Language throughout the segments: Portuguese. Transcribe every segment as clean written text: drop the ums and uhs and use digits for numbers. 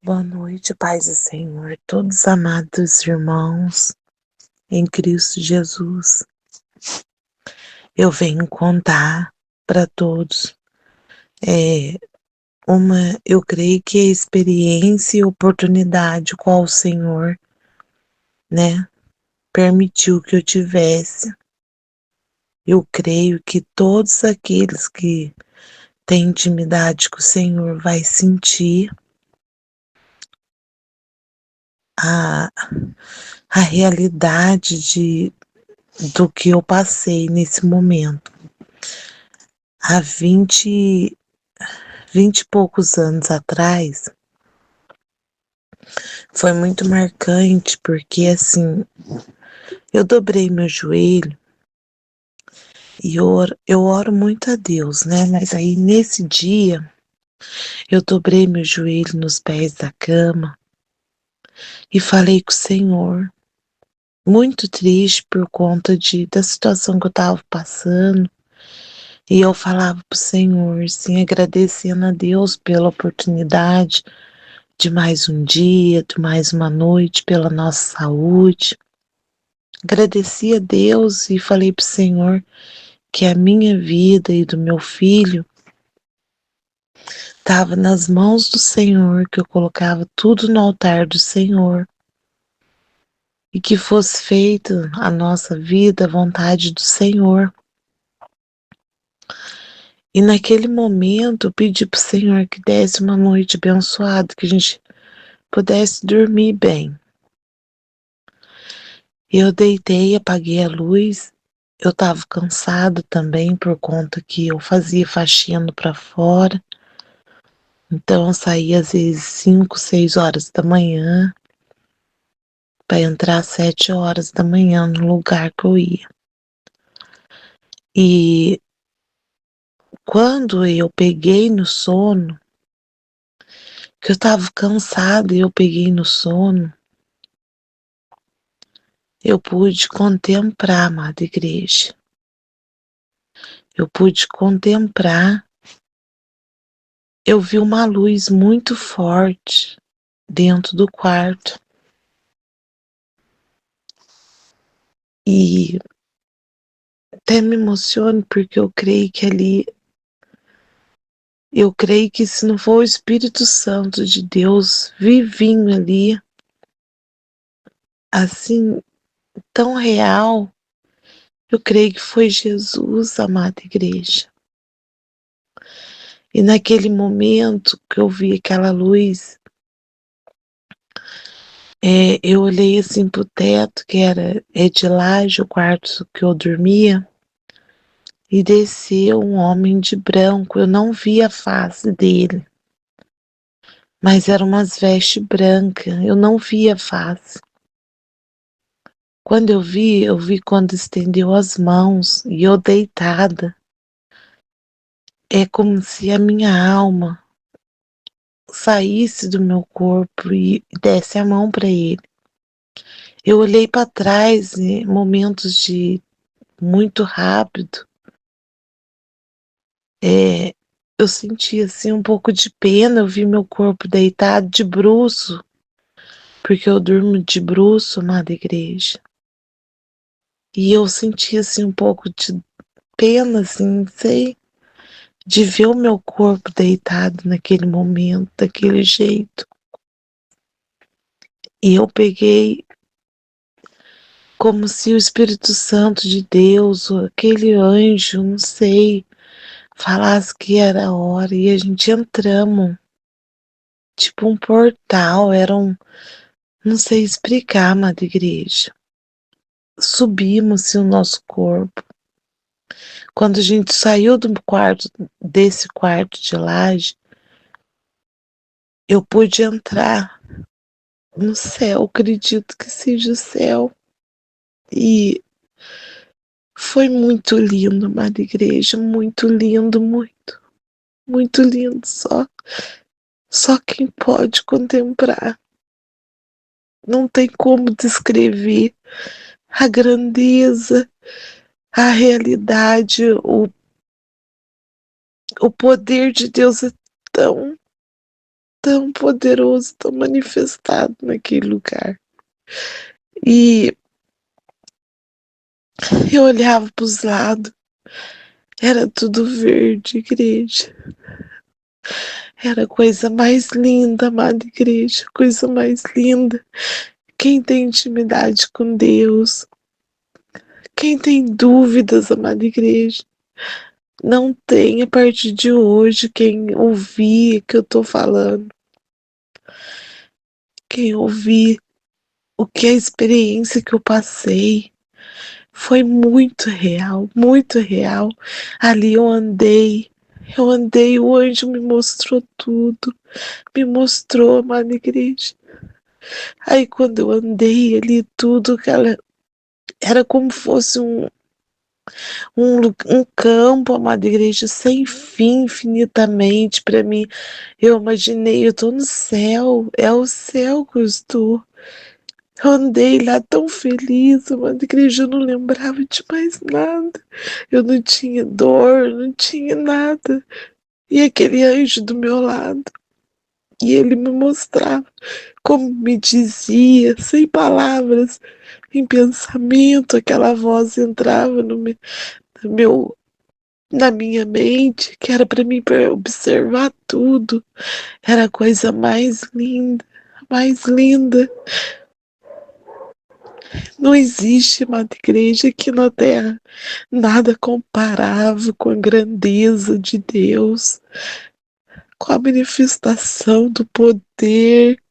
Boa noite, paz do Senhor, todos amados irmãos em Cristo Jesus. Eu venho contar para todos eu creio que é experiência e oportunidade qual o Senhor, permitiu que eu tivesse. Eu creio que todos aqueles que têm intimidade com o Senhor vai sentir a, a realidade do que eu passei nesse momento. Há 20 e poucos anos atrás, foi muito marcante, porque assim, eu dobrei meu joelho e eu oro muito a Deus, né? Mas aí nesse dia, eu dobrei meu joelho nos pés da cama e falei com o Senhor, muito triste por conta da situação que eu estava passando. E eu falava pro Senhor, sim, agradecendo a Deus pela oportunidade de mais um dia, de mais uma noite, pela nossa saúde. Agradeci a Deus e falei pro Senhor que a minha vida e do meu filho estava nas mãos do Senhor, que eu colocava tudo no altar do Senhor e que fosse feita a nossa vida, a vontade do Senhor. E naquele momento eu pedi pro Senhor que desse uma noite abençoada, que a gente pudesse dormir bem. Eu deitei, apaguei a luz. Eu estava cansada também por conta que eu fazia faxina para fora. Então eu saía às vezes 5, 6 horas da manhã para entrar às 7 horas da manhã no lugar que eu ia. E quando eu peguei no sono, que eu estava cansada e eu peguei no sono, eu pude contemplar, amada igreja. Eu pude contemplar. Eu vi uma luz muito forte dentro do quarto. E até me emociono porque eu creio que se não for o Espírito Santo de Deus vivinho ali, assim, tão real, eu creio que foi Jesus, amada igreja. E naquele momento que eu vi aquela luz, eu olhei assim pro teto, que é de laje, o quarto que eu dormia, e desceu um homem de branco. Eu não vi a face dele, mas eram umas vestes brancas, eu não vi a face. Quando eu vi quando estendeu as mãos e eu deitada. É como se a minha alma saísse do meu corpo e desse a mão para ele. Eu olhei para trás em momentos de muito rápido. Eu senti assim um pouco de pena, eu vi meu corpo deitado de bruço, porque eu durmo de bruço, amada igreja. E eu senti assim um pouco de pena, assim, sei, de ver o meu corpo deitado naquele momento, daquele jeito. E eu peguei como se o Espírito Santo de Deus, ou aquele anjo, não sei, falasse que era a hora e a gente entramos, tipo um portal, não sei explicar, amada igreja. Subimos o nosso corpo. Quando a gente saiu desse quarto de laje, eu pude entrar no céu, acredito que seja o céu. E foi muito lindo, amada igreja, muito lindo, muito, muito lindo só. Só quem pode contemplar. Não tem como descrever a grandeza, a realidade, o, poder de Deus é tão tão poderoso, tão manifestado naquele lugar. E eu olhava para os lados, era tudo verde, igreja. Era a coisa mais linda, amada igreja, coisa mais linda. Quem tem intimidade com Deus, quem tem dúvidas, amada igreja, não tem a partir de hoje quem ouvir que eu tô falando, quem ouvir o que a experiência que eu passei foi muito real, muito real. Ali eu andei, o anjo me mostrou tudo, me mostrou, amada igreja. Aí quando eu andei ali tudo, cara, era como fosse um campo, amada igreja, sem fim, infinitamente para mim. Eu imaginei, eu tô no céu, é o céu que eu estou. Eu andei lá tão feliz, amada igreja, eu não lembrava de mais nada. Eu não tinha dor, não tinha nada. E aquele anjo do meu lado, e ele me mostrava, como me dizia, sem palavras, em pensamento, aquela voz entrava no meu, na minha mente, que era para mim pra observar tudo. Era a coisa mais linda, mais linda. Não existe, amada igreja, aqui na terra nada comparável com a grandeza de Deus, com a manifestação do poder,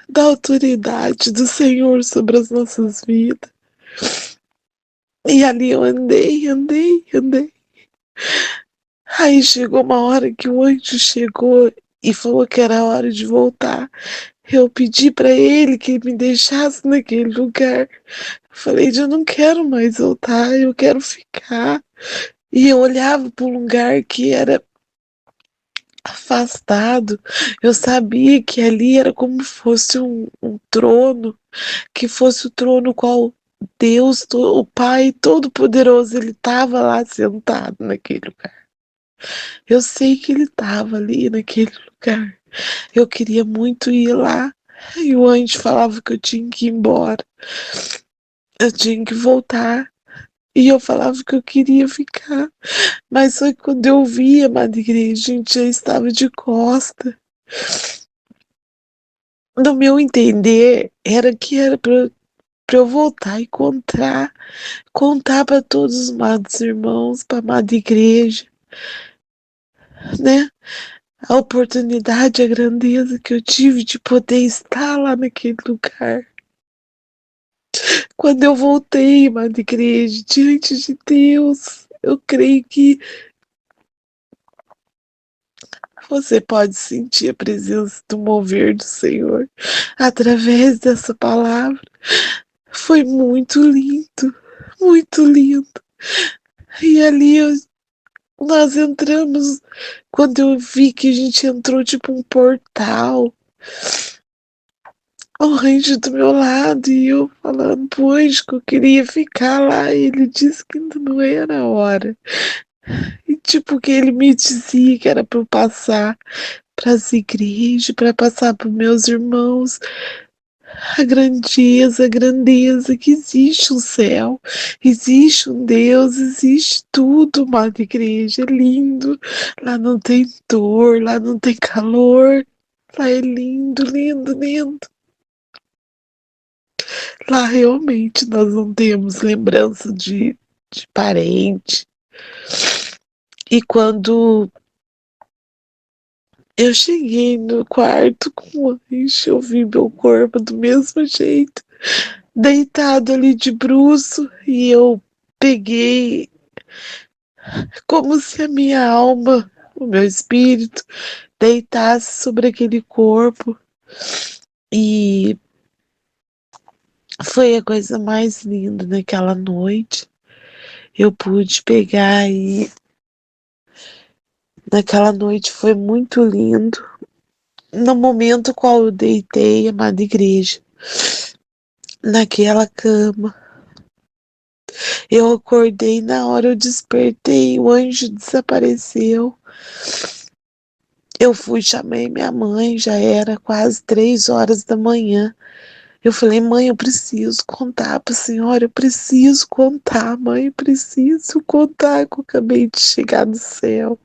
da autoridade do Senhor sobre as nossas vidas. E ali eu andei, andei, andei. Aí chegou uma hora que o anjo chegou e falou que era hora de voltar. Eu pedi para ele que me deixasse naquele lugar. Eu falei, eu não quero mais voltar, eu quero ficar. E eu olhava para um lugar que era afastado. Eu sabia que ali era como fosse um trono, que fosse o trono qual Deus, o Pai Todo-Poderoso, ele estava lá sentado naquele lugar. Eu sei que ele estava ali naquele lugar. Eu queria muito ir lá. E o anjo falava que eu tinha que ir embora. Eu tinha que voltar. E eu falava que eu queria ficar. Mas só que quando eu vi, amada igreja, a gente já estava de costa. No meu entender, era para eu voltar e contar para todos os amados irmãos, para a amada igreja, né? A oportunidade, a grandeza que eu tive de poder estar lá naquele lugar. Quando eu voltei, amada igreja, diante de Deus, eu creio que você pode sentir a presença do mover do Senhor através dessa palavra. Foi muito lindo, muito lindo. E ali nós entramos, quando eu vi que a gente entrou tipo um portal, o anjo do meu lado e eu falando pro anjo que eu queria ficar lá, e ele disse que ainda não era a hora. E tipo, que ele me dizia que era para eu passar para as igrejas, para passar para meus irmãos, a grandeza que existe um céu, existe um Deus, existe tudo, amada igreja, é lindo. Lá não tem dor, lá não tem calor, lá é lindo, lindo, lindo. Lá realmente nós não temos lembrança de parente. E quando eu cheguei no quarto com o anjo, eu vi meu corpo do mesmo jeito, deitado ali de bruço, e eu peguei como se a minha alma, o meu espírito, deitasse sobre aquele corpo. E foi a coisa mais linda naquela noite. Eu pude pegar e naquela noite foi muito lindo. No momento qual eu deitei, amada igreja, naquela cama, eu acordei, na hora eu despertei, o anjo desapareceu. Eu fui, chamei minha mãe, já era quase 3 horas da manhã. Eu falei, mãe, eu preciso contar para a senhora, eu preciso contar, mãe, eu preciso contar que eu acabei de chegar no céu.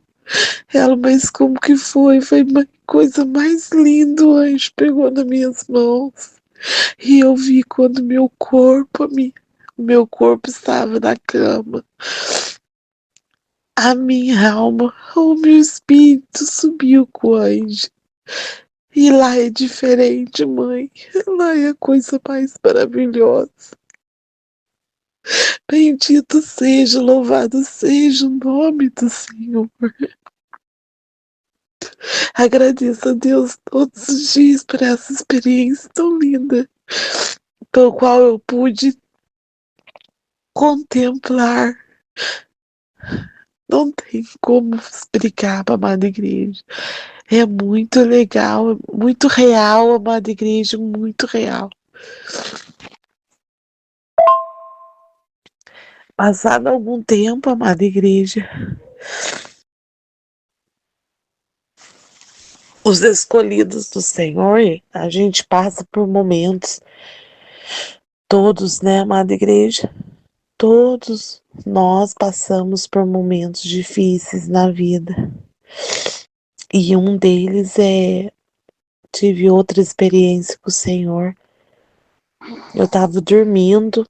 Ela, mas como que foi? Foi uma coisa mais linda, o anjo pegou nas minhas mãos. E eu vi quando o meu corpo estava na cama. A minha alma, o meu espírito subiu com o anjo. E lá é diferente, mãe. Lá é a coisa mais maravilhosa. Bendito seja, louvado seja o nome do Senhor. Agradeço a Deus todos os dias por essa experiência tão linda, pelo qual eu pude contemplar. Não tem como explicar, amada igreja. É muito legal, muito real, amada igreja, muito real. Passado algum tempo, amada igreja, os escolhidos do Senhor, a gente passa por momentos, todos, né, amada igreja? Todos nós passamos por momentos difíceis na vida. E um deles tive outra experiência com o Senhor. Eu estava dormindo,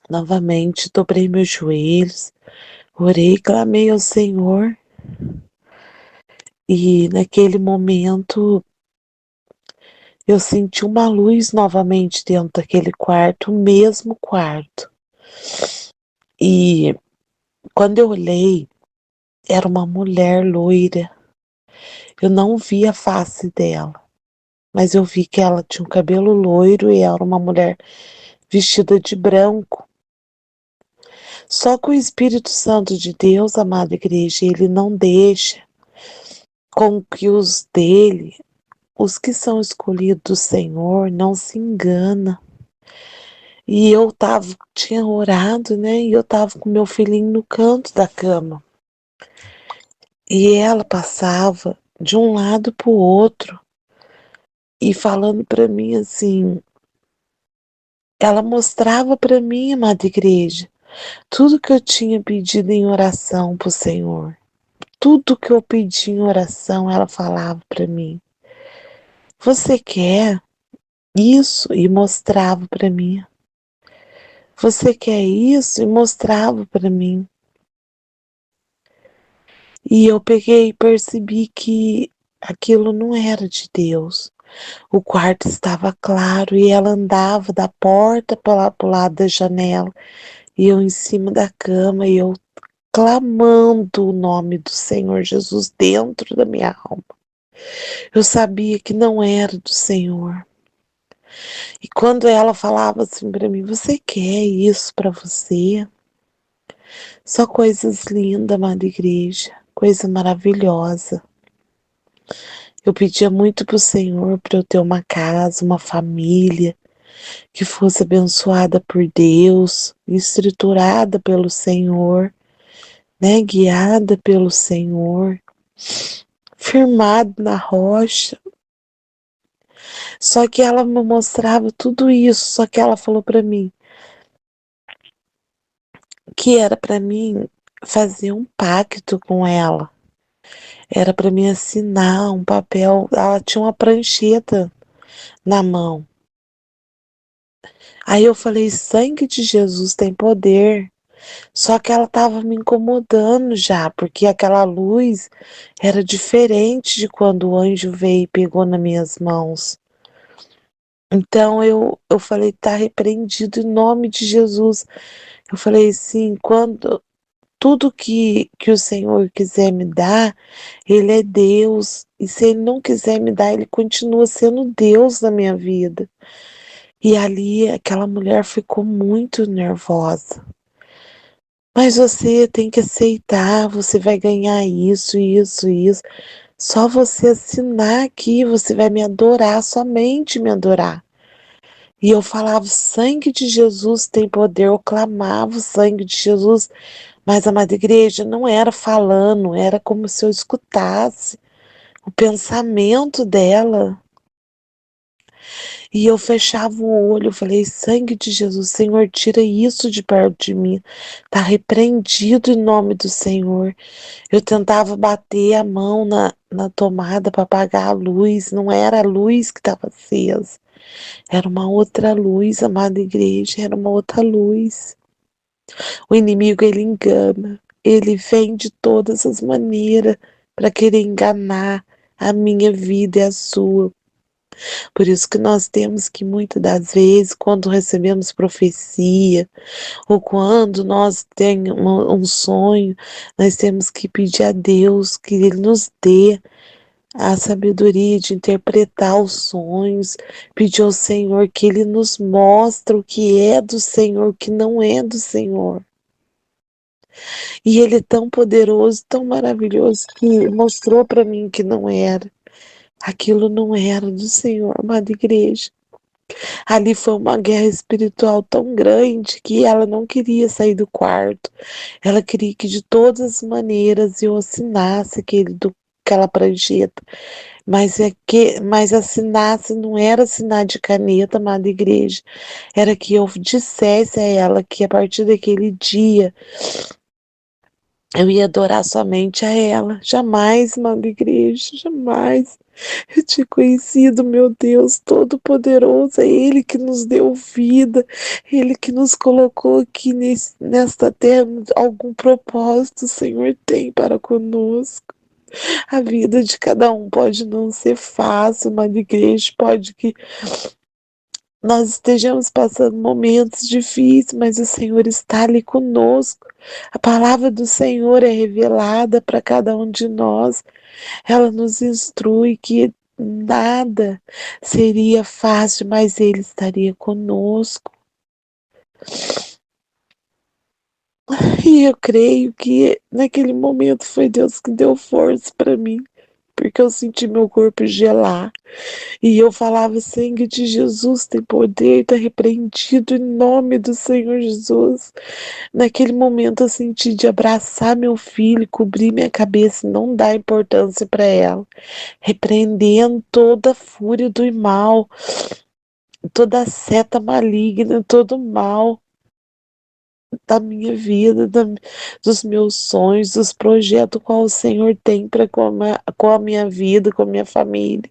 novamente dobrei meus joelhos, orei, clamei ao Senhor. E naquele momento eu senti uma luz novamente dentro daquele quarto, o mesmo quarto. E quando eu olhei, era uma mulher loira. Eu não vi a face dela, mas eu vi que ela tinha um cabelo loiro e era uma mulher vestida de branco. Só que o Espírito Santo de Deus, amada igreja, ele não deixa com que os dele, os que são escolhidos do Senhor, não se engana. E eu tinha orado, né? E eu tava com meu filhinho no canto da cama. E ela passava de um lado pro outro e falando para mim assim, ela mostrava para mim, amada igreja, tudo que eu tinha pedido em oração pro Senhor. Tudo que eu pedi em oração, ela falava para mim. Você quer isso? E mostrava para mim. Você quer isso? E mostrava para mim. E eu peguei e percebi que aquilo não era de Deus. O quarto estava claro e ela andava da porta para o lado da janela e eu em cima da cama e eu clamando o nome do Senhor Jesus dentro da minha alma. Eu sabia que não era do Senhor. E quando ela falava assim para mim, você quer isso para você? Só coisas lindas, amada igreja, coisa maravilhosa. Eu pedia muito pro Senhor para eu ter uma casa, uma família que fosse abençoada por Deus, estruturada pelo Senhor, né, guiada pelo Senhor, firmado na rocha. Só que ela me mostrava tudo isso, só que ela falou para mim que era para mim fazer um pacto com ela. Era para mim assinar um papel, ela tinha uma prancheta na mão. Aí eu falei, sangue de Jesus tem poder. Só que ela estava me incomodando já, porque aquela luz era diferente de quando o anjo veio e pegou nas minhas mãos. Então eu falei, tá repreendido em nome de Jesus. Eu falei assim, quando tudo que o Senhor quiser me dar, Ele é Deus. E se Ele não quiser me dar, Ele continua sendo Deus na minha vida. E ali aquela mulher ficou muito nervosa. Mas você tem que aceitar, você vai ganhar isso, isso, isso. Só você assinar aqui, você vai me adorar, somente me adorar. E eu falava, o sangue de Jesus tem poder, eu clamava o sangue de Jesus Mas, amada igreja, não era falando, era como se eu escutasse o pensamento dela. E eu fechava o olho, eu falei, sangue de Jesus, Senhor, tira isso de perto de mim. Tá repreendido em nome do Senhor. Eu tentava bater a mão na tomada para apagar a luz, não era a luz que estava acesa, era uma outra luz, amada igreja, era uma outra luz. O inimigo, ele engana, ele vem de todas as maneiras para querer enganar a minha vida e a sua. Por isso que nós temos que, muitas das vezes, quando recebemos profecia, ou quando nós temos um sonho, nós temos que pedir a Deus que Ele nos dê a sabedoria de interpretar os sonhos, pedir ao Senhor que Ele nos mostre o que é do Senhor, o que não é do Senhor. E Ele é tão poderoso, tão maravilhoso, que mostrou para mim que não era. Aquilo não era do Senhor, amada igreja. Ali foi uma guerra espiritual tão grande que ela não queria sair do quarto. Ela queria que de todas as maneiras eu assinasse aquela prancheta. Mas assinasse não era assinar de caneta, amada igreja. Era que eu dissesse a ela que a partir daquele dia eu ia adorar somente a ela. Jamais, amada igreja, jamais. Eu tinha conhecido, meu Deus Todo-Poderoso, é Ele que nos deu vida, Ele que nos colocou aqui nesta terra, algum propósito o Senhor tem para conosco. A vida de cada um pode não ser fácil, mas a igreja pode que nós estejamos passando momentos difíceis, mas o Senhor está ali conosco. A palavra do Senhor é revelada para cada um de nós. Ela nos instrui que nada seria fácil, mas Ele estaria conosco. E eu creio que naquele momento foi Deus que deu força para mim, porque eu senti meu corpo gelar. E eu falava, sangue de Jesus tem poder, está repreendido em nome do Senhor Jesus. Naquele momento eu senti de abraçar meu filho, cobrir minha cabeça e não dar importância para ela, repreendendo toda a fúria do mal, toda a seta maligna, todo o mal da minha vida, dos meus sonhos, dos projetos qual o Senhor tem para com a minha vida, com a minha família.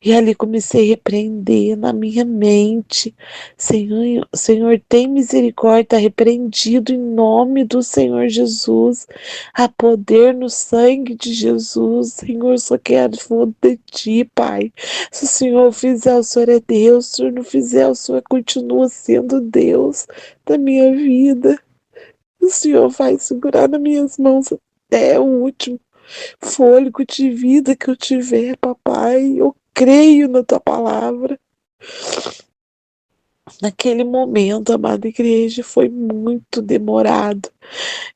E ali comecei a repreender na minha mente. Senhor, tem misericórdia, está repreendido em nome do Senhor Jesus. Há poder no sangue de Jesus. Senhor, só quero fogo de ti, Pai. Se o Senhor fizer, o Senhor é Deus. Se o Senhor não fizer, o Senhor continua sendo Deus da minha vida. O Senhor vai segurar nas minhas mãos até o último fôlego de vida que eu tiver, papai. Eu creio na tua palavra. Naquele momento, amada igreja, foi muito demorado.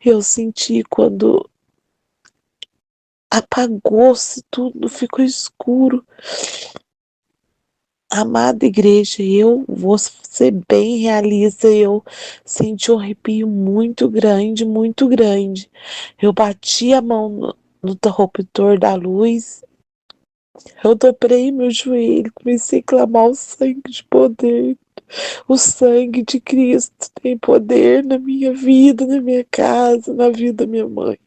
Eu senti quando apagou-se tudo, ficou escuro. Amada igreja, eu vou ser bem realista, eu senti um arrepio muito grande, muito grande. Eu bati a mão no interruptor da luz, eu dobrei meu joelho, comecei a clamar o sangue de poder. O sangue de Cristo tem poder na minha vida, na minha casa, na vida da minha mãe,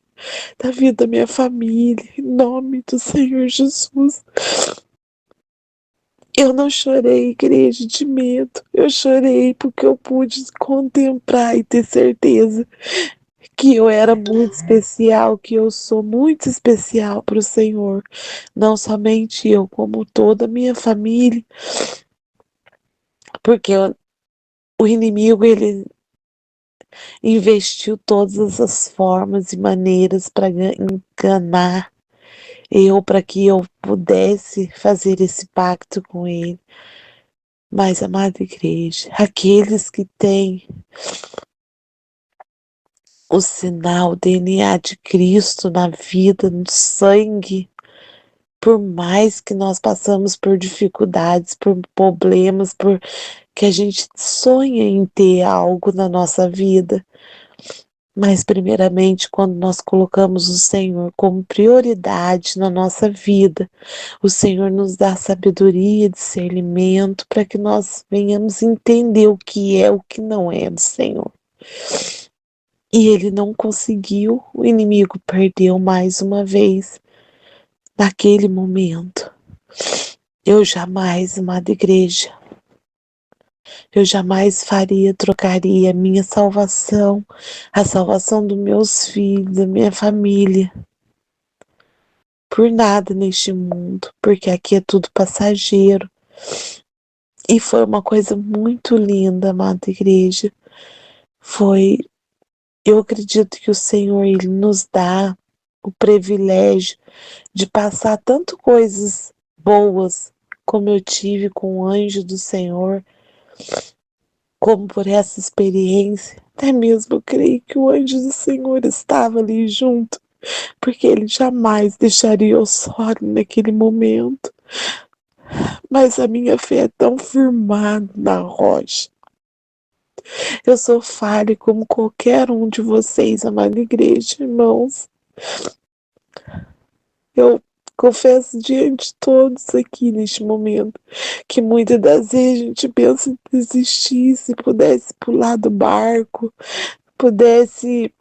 na vida da minha família, em nome do Senhor Jesus. Eu não chorei, igreja, de medo. Eu chorei porque eu pude contemplar e ter certeza que eu era muito especial, que eu sou muito especial para o Senhor. Não somente eu, como toda a minha família, porque o inimigo, ele investiu todas as formas e maneiras para enganar eu, para que eu pudesse fazer esse pacto com ele. Mas, amada igreja, aqueles que têm o sinal, o DNA de Cristo na vida, no sangue, por mais que nós passamos por dificuldades, por problemas, por que a gente sonha em ter algo na nossa vida, Mas, primeiramente, quando nós colocamos o Senhor como prioridade na nossa vida, o Senhor nos dá sabedoria, discernimento, para que nós venhamos entender o que é, o que não é do Senhor. E ele não conseguiu, o inimigo perdeu mais uma vez, naquele momento. Eu jamais, amada igreja, eu jamais trocaria a minha salvação, a salvação dos meus filhos, da minha família, por nada neste mundo, porque aqui é tudo passageiro. E foi uma coisa muito linda, amada igreja. Eu acredito que o Senhor, Ele nos dá o privilégio de passar tanto coisas boas, como eu tive com o anjo do Senhor, como por essa experiência. Até mesmo eu creio que o anjo do Senhor estava ali junto, porque ele jamais deixaria eu só naquele momento. Mas a minha fé é tão firmada na rocha. Eu sou falha como qualquer um de vocês, amada igreja, irmãos. Eu confesso diante de todos aqui neste momento que muitas das vezes a gente pensa em desistir, se pudesse pular do barco, pudesse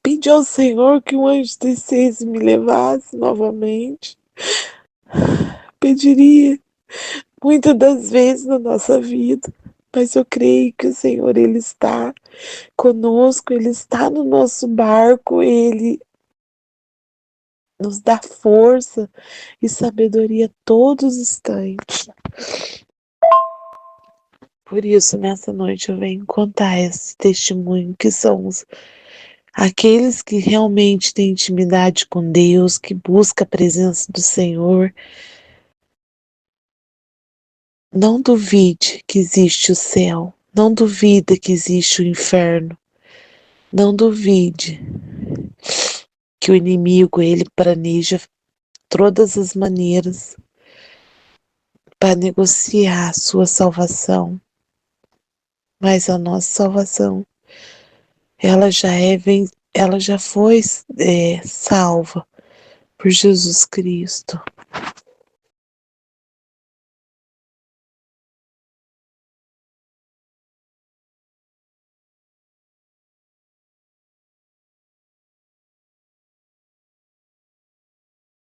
pedir ao Senhor que o anjo descesse e me levasse novamente. Pediria muitas das vezes na nossa vida, mas eu creio que o Senhor, Ele está conosco, Ele está no nosso barco, Ele nos dá força e sabedoria todos os instantes. Por isso, nessa noite eu venho contar esse testemunho, que são aqueles que realmente têm intimidade com Deus, que buscam a presença do Senhor. Não duvide que existe o céu, não duvide que existe o inferno, não duvide que o inimigo, ele planeja todas as maneiras para negociar a sua salvação, mas a nossa salvação, ela já foi salva por Jesus Cristo.